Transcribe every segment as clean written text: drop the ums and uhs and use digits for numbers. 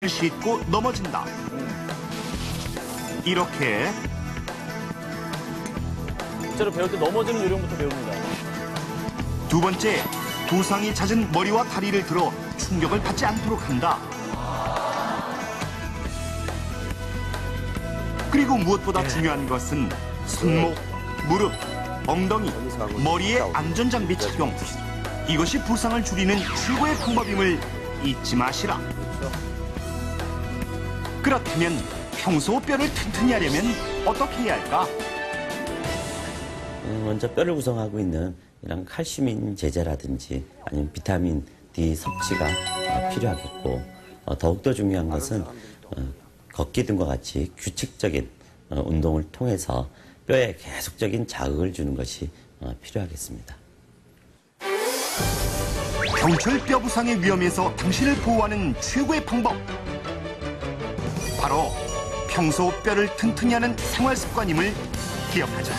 싣고 넘어진다. 이렇게 실제로 배울 때 넘어지는 요령부터 배웁니다. 두 번째, 부상이 잦은 머리와 다리를 들어 충격을 받지 않도록 한다. 그리고 무엇보다 중요한 것은 손목, 무릎, 엉덩이, 머리에 안전장비 착용. 이것이 부상을 줄이는 최고의 방법임을 잊지 마시라. 그렇다면 평소 뼈를 튼튼히 하려면 어떻게 해야 할까? 먼저 뼈를 구성하고 있는 이런 칼슘인 제제라든지 아니면 비타민 D 섭취가 필요하겠고, 더욱더 중요한 것은 걷기 등과 같이 규칙적인 운동을 통해서 뼈에 계속적인 자극을 주는 것이 필요하겠습니다. 겨울철 뼈 부상의 위험에서 당신을 보호하는 최고의 방법. 바로 평소 뼈를 튼튼히 하는 생활 습관임을 기억하자.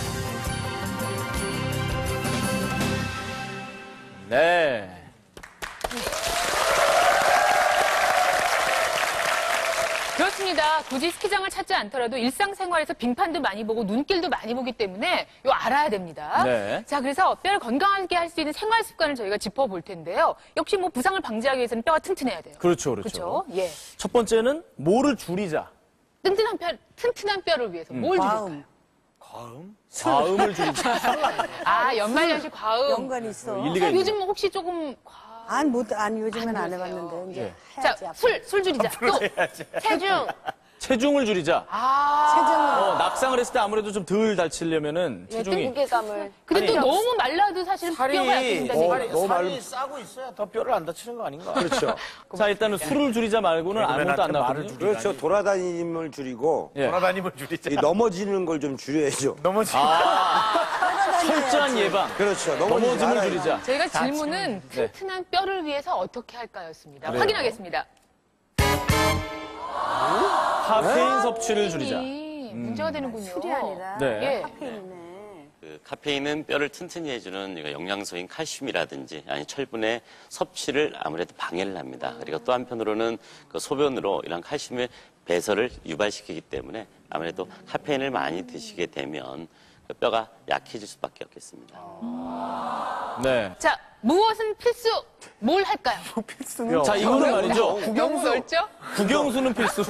네. 그렇습니다. 굳이 스키장을 찾지 않더라도 일상생활에서 빙판도 많이 보고 눈길도 많이 보기 때문에 이거 알아야 됩니다. 네. 자, 그래서 뼈를 건강하게 할 수 있는 생활 습관을 저희가 짚어볼 텐데요. 역시 뭐 부상을 방지하기 위해서는 뼈가 튼튼해야 돼요. 그렇죠. 그렇죠? 예. 첫 번째는 뭐를 줄이자. 튼튼한 뼈를 위해서 뭘 줄일까요? 과음을 줄이자. 아, 연말연시 과음. 연관이 있어. 일리가 자, 있네. 요즘 혹시 조금 요즘은 안 해보세요. 해봤는데, 이제 예. 자, 해야지. 앞으로. 술 줄이자. 또, 체중. 체중을 줄이자. 아, 낙상을 했을 때 아무래도 좀 덜 다치려면은 체중이. 무게감을. 근데 또 너무 말라도 사실은 뼈가 약해진다는 얘기예요. 살이 싸고 있어야 더 뼈를 안 다치는 거 아닌가? 그렇죠. 자, 일단은 술을 줄이자 말고는 아무것도 안 나왔거든요. 그렇죠. 돌아다님을 줄이고 예. 돌아다니면 줄이자. 이 넘어지는 걸 좀 줄여야죠. 철저한 예방. 그렇죠. 넘어짐을 줄이자. 저희가 질문은 튼튼한 뼈를 위해서 어떻게 할까였습니다. 확인하겠습니다. 카페인 섭취를 줄이자. 문제가 되는군요. 술이 아니라 네. 예. 카페인이네. 카페인은 뼈를 튼튼히 해주는 영양소인 칼슘이라든지 아니 철분의 섭취를 아무래도 방해를 합니다. 그리고 또 한편으로는 그 소변으로 이런 칼슘의 배설을 유발시키기 때문에 아무래도 카페인을 많이 드시게 되면 그 뼈가 약해질 수밖에 없겠습니다. 네. 자, 무엇은 필수? 뭘 할까요? 자, 이거는 말이죠. 너무 넓죠? 국영수는 필수.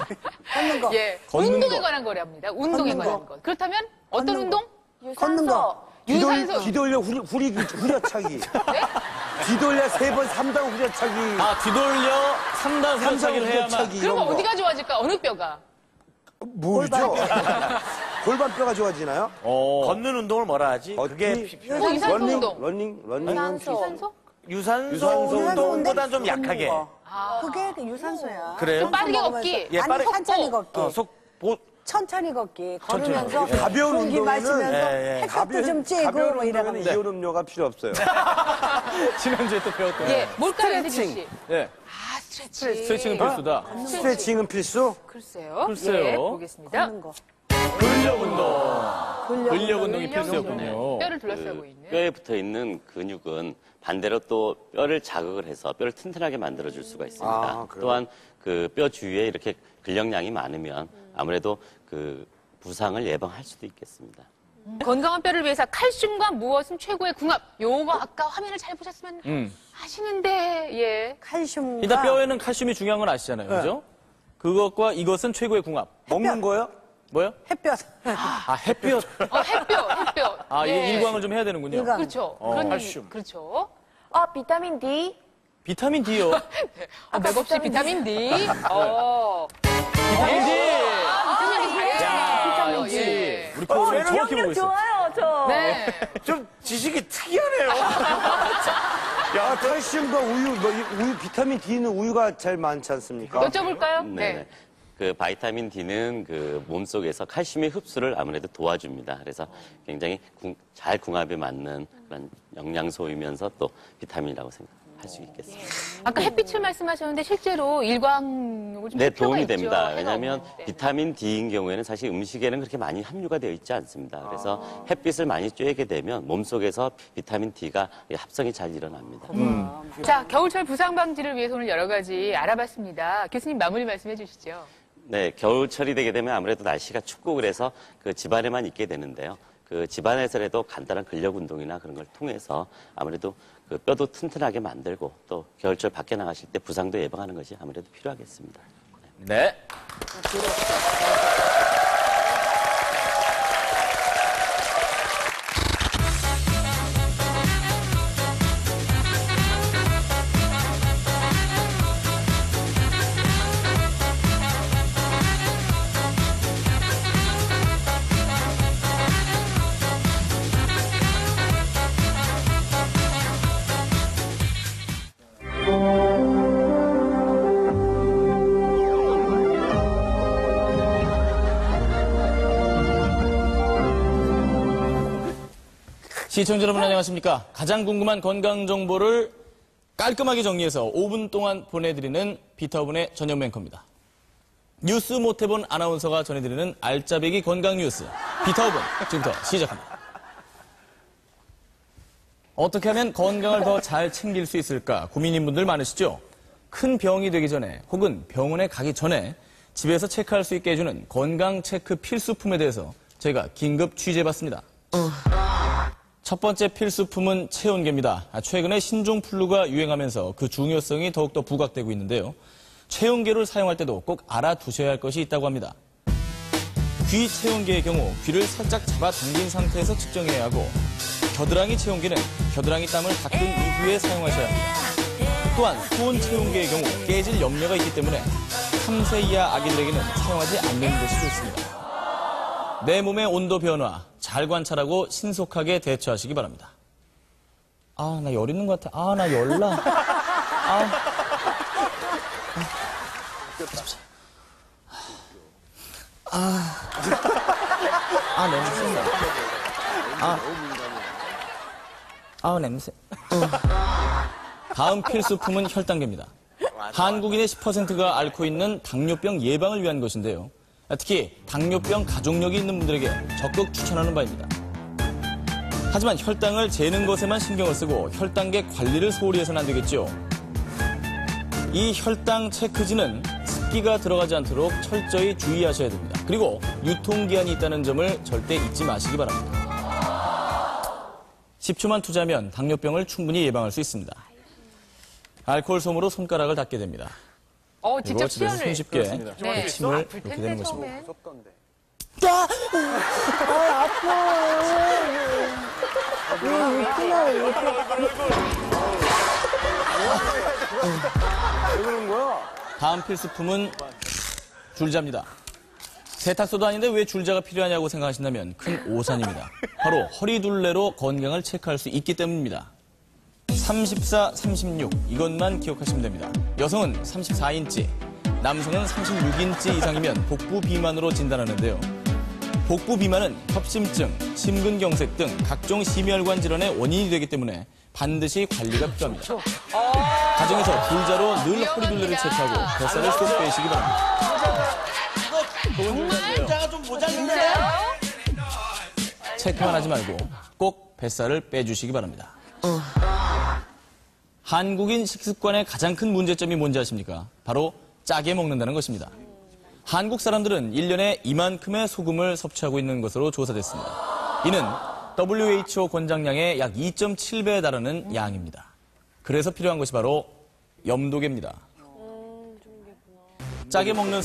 걷는 거. 예. 걷는 운동에 거. 관한 거랍니다. 운동에 걷는 관한 거. 것. 그렇다면 어떤 걷는 운동? 걷는 거. 유산소. 뒤돌려 후려차기. 뒤돌려 3번 3단 후려차기. 아, 뒤돌려 3단 후려차기를 해야만. 후려차기 그럼 이런 거. 어디가 좋아질까? 어느 뼈가? 뭐죠? 골반뼈가 좋아지나요? 걷는 운동을 뭐라 하지? 그게 유산소 운동. 러닝. 유산소? 유산소 운동보단 좀 약하게. 그게 유산소야. 그래요? 좀 빠르게 먹으면서. 걷기. 예, 아니, 빠르게 천천히 걷기. 천천히 걷기. 걸으면서 가벼운 공기 운동에는 마시면서 햇볕도 좀 쬐고 뭐 이러는 운동에는 거. 이온 음료가 필요 없어요. 지난주에 또 배웠던. 예. 뭘까요, 세규 스트레칭. 씨? 예. 아, 스트레칭. 스트레칭은 필수다. 스트레칭은 필수? 글쎄요. 글쎄요. 예, 보겠습니다. 걷는 거. 근력 운동. 근력 운동이 필수였군요. 뼈를 둘러싸고 있는. 뼈에 붙어 있는 근육은 반대로 또 뼈를 자극을 해서 뼈를 튼튼하게 만들어줄 수가 있습니다. 아, 그래요? 또한 그 뼈 주위에 이렇게 근력량이 많으면 아무래도 그 부상을 예방할 수도 있겠습니다. 건강한 뼈를 위해서 칼슘과 무엇은 최고의 궁합. 요거 아까 화면을 잘 보셨으면 아시는데, 예. 칼슘과 일단 뼈에는 칼슘이 중요한 건 아시잖아요. 그죠? 그것과 이것은 최고의 궁합. 먹는 거요? 뭐요? 햇볕. 아, 햇볕. 햇볕. 아, 이게 예. 일광을 좀 해야 되는군요. 일광. 그렇죠. 그런 칼슘. 얘기. 그렇죠. 비타민 D. 비타민 D요. 맥없이 비타민 D. 비타민 D! 비타민 D. 야, 역시. 우리 코너를 정확히 보고 있어. 좋아요, 저. 네. 좀 지식이 특이하네요. 야, 칼슘과 우유, 비타민 D는 우유가 제일 많지 않습니까? 여쭤볼까요? 네. 그 바이타민 D는 그 몸속에서 칼슘의 흡수를 아무래도 도와줍니다. 그래서 굉장히 잘 궁합에 맞는 그런 영양소이면서 또 비타민이라고 생각합니다. 할 수 있겠습니다. 아까 햇빛을 말씀하셨는데 실제로 일광욕을 좀 네, 할 필요가 도움이 있죠. 됩니다. 해가 왜냐하면 없는데. 비타민 D인 경우에는 사실 음식에는 그렇게 많이 함유가 되어 있지 않습니다. 그래서 햇빛을 많이 쬐게 되면 몸속에서 비타민 D가 합성이 잘 일어납니다. 자, 겨울철 부상 방지를 위해서 오늘 여러 가지 알아봤습니다. 교수님 마무리 말씀해 주시죠. 네, 겨울철이 되게 되면 아무래도 날씨가 춥고 그래서 그 집안에만 있게 되는데요. 그 집안에서라도 간단한 근력 운동이나 그런 걸 통해서 아무래도 그 뼈도 튼튼하게 만들고 또 겨울철 밖에 나가실 때 부상도 예방하는 것이 아무래도 필요하겠습니다. 네. 시청자 여러분 안녕하십니까. 가장 궁금한 건강 정보를 깔끔하게 정리해서 5분 동안 보내드리는 비타오븐의 전현무 앵커입니다. 뉴스 못해본 아나운서가 전해드리는 알짜배기 건강 뉴스 비타오븐 지금부터 시작합니다. 어떻게 하면 건강을 더 잘 챙길 수 있을까 고민인 분들 많으시죠? 큰 병이 되기 전에 혹은 병원에 가기 전에 집에서 체크할 수 있게 해주는 건강 체크 필수품에 대해서 저희가 긴급 취재해봤습니다. 첫 번째 필수품은 체온계입니다. 최근에 신종플루가 유행하면서 그 중요성이 더욱더 부각되고 있는데요. 체온계를 사용할 때도 꼭 알아두셔야 할 것이 있다고 합니다. 귀 체온계의 경우 귀를 살짝 잡아당긴 상태에서 측정해야 하고 겨드랑이 체온계는 겨드랑이 땀을 닦은 이후에 사용하셔야 합니다. 또한 손 체온계의 경우 깨질 염려가 있기 때문에 3세 이하 아기들에게는 사용하지 않는 것이 좋습니다. 내 몸의 온도 변화 잘 관찰하고 신속하게 대처하시기 바랍니다. 아, 나 열 있는 것 같아. 아, 나 열나. 냄새. 다음 필수품은 혈당계입니다. 한국인의 10%가 앓고 있는 당뇨병 예방을 위한 것인데요. 특히 당뇨병 가족력이 있는 분들에게 적극 추천하는 바입니다. 하지만 혈당을 재는 것에만 신경을 쓰고 혈당계 관리를 소홀히 해서는 안 되겠죠. 이 혈당 체크지는 습기가 들어가지 않도록 철저히 주의하셔야 됩니다. 그리고 유통기한이 있다는 점을 절대 잊지 마시기 바랍니다. 10초만 투자하면 당뇨병을 충분히 예방할 수 있습니다. 알코올 솜으로 손가락을 닦게 됩니다. 직접 이거 집에서 시연을. 손쉽게 네. 침을 아플 이렇게 텐데, 되는 것입니다. 처음엔. 다음 필수품은 줄자입니다. 세탁소도 아닌데 왜 줄자가 필요하냐고 생각하신다면 큰 오산입니다. 바로 허리둘레로 건강을 체크할 수 있기 때문입니다. 34, 36 이것만 기억하시면 됩니다. 여성은 34인치, 남성은 36인치 이상이면 복부 비만으로 진단하는데요. 복부 비만은 협심증, 심근경색 등 각종 심혈관 질환의 원인이 되기 때문에 반드시 관리가 필요합니다. 가정에서 줄자로 늘 허리둘레를 체크하고 뱃살을 쏙 빼시기 바랍니다. 줄자가 좀 모자른데. 체크만 하지 말고 꼭 뱃살을 빼주시기 바랍니다. 한국인 식습관의 가장 큰 문제점이 뭔지 아십니까? 바로 짜게 먹는다는 것입니다. 한국 사람들은 1년에 이만큼의 소금을 섭취하고 있는 것으로 조사됐습니다. 이는 WHO 권장량의 약 2.7배에 달하는 양입니다. 그래서 필요한 것이 바로 염도계입니다. 짜게 먹는